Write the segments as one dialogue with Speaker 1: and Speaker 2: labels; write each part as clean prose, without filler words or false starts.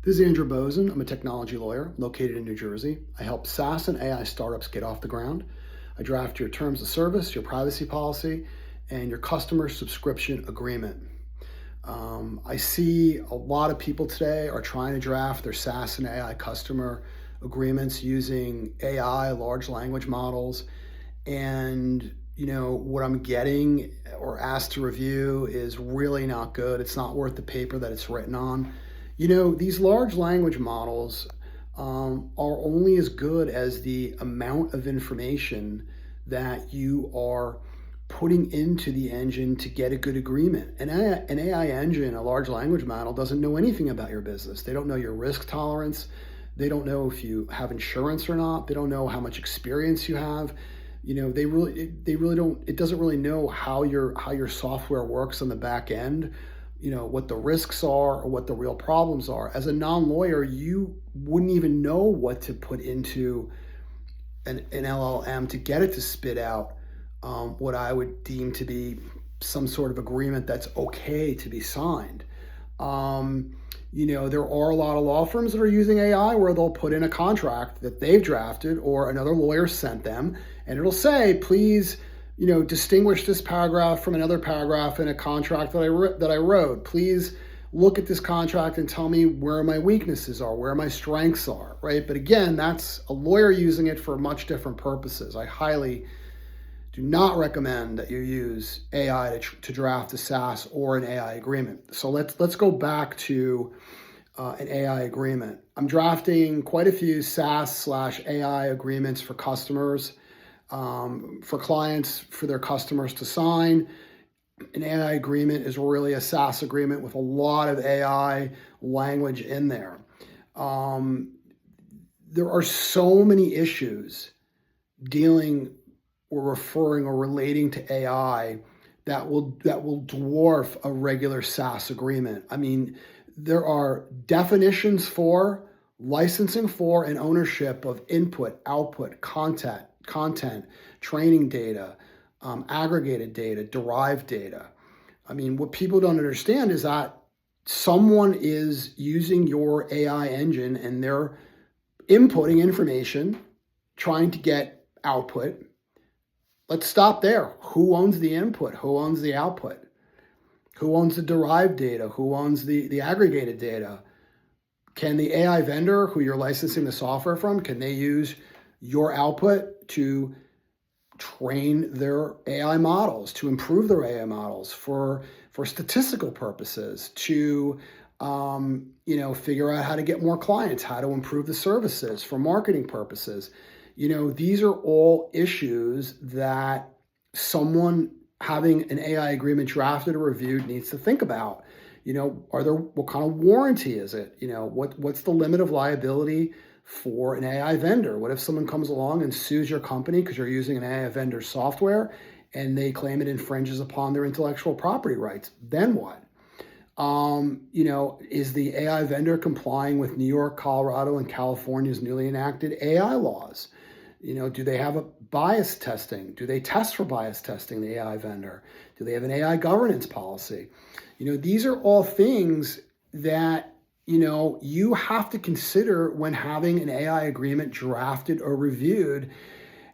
Speaker 1: This is Andrew Bosin. I'm a technology lawyer located in New Jersey. I help SaaS and AI startups get off the ground. I draft your terms of service, your privacy policy, and your customer subscription agreement. I see a lot of people today are trying to draft their SaaS and AI customer agreements using AI, large language models. And what I'm getting or asked to review is really not good. It's not worth the paper that it's written on. These large language models are only as good as the amount of information that you are putting into the engine to get a good agreement. An AI engine, a large language model, doesn't know anything about your business. They don't know your risk tolerance. They don't know if you have insurance or not. They don't know how much experience you have. They really don't. It doesn't really know how your software works on the back end. What the risks are or what the real problems are. As a non-lawyer, you wouldn't even know what to put into an LLM to get it to spit out what I would deem to be some sort of agreement that's okay to be signed. There are a lot of law firms that are using AI where they'll put in a contract that they've drafted or another lawyer sent them, and it'll say, please, distinguish this paragraph from another paragraph in a contract that I wrote. Please look at this contract and tell me where my weaknesses are, where my strengths are, right? But again, that's a lawyer using it for much different purposes. I highly do not recommend that you use AI to draft a SaaS or an AI agreement. So let's go back to an AI agreement. I'm drafting quite a few SaaS/AI agreements for customers, for clients, for their customers to sign. An AI agreement is really a SaaS agreement with a lot of AI language in there. There are so many issues dealing or referring or relating to AI that will dwarf a regular SaaS agreement. I mean, there are definitions for, licensing for, and ownership of input, output, content, training data, aggregated data, derived data. I mean, what people don't understand is that someone is using your AI engine and they're inputting information, trying to get output. Let's stop there. Who owns the input? Who owns the output? Who owns the derived data? Who owns the aggregated data? Can the AI vendor who you're licensing the software from, can they use your output to train their AI models, to improve their AI models for statistical purposes, to figure out how to get more clients, how to improve the services for marketing purposes? These are all issues that someone having an AI agreement drafted or reviewed needs to think about. What kind of warranty is it? What's the limit of liability for an AI vendor? What if someone comes along and sues your company because you're using an AI vendor software and they claim it infringes upon their intellectual property rights? Then what? Is the AI vendor complying with New York, Colorado, and California's newly enacted AI laws? Do they have a bias testing? Do they test for bias testing, the AI vendor? Do they have an AI governance policy? These are all things that, you have to consider when having an AI agreement drafted or reviewed.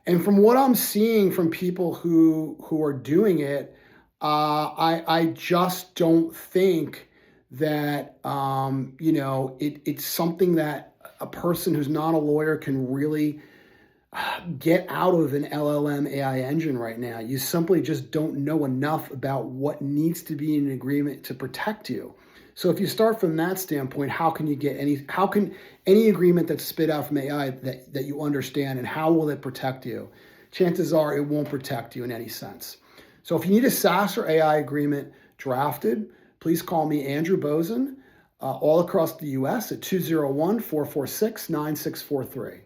Speaker 1: And from what I'm seeing from people who are doing it, I just don't think that, it's something that a person who's not a lawyer can really get out of an LLM AI engine right now. You simply just don't know enough about what needs to be in an agreement to protect you. So if you start from that standpoint, how can any agreement that's spit out from AI that you understand, and how will it protect you? Chances are it won't protect you in any sense. So if you need a SaaS or AI agreement drafted, please call me, Andrew Bosin, all across the US at 201-446-9643.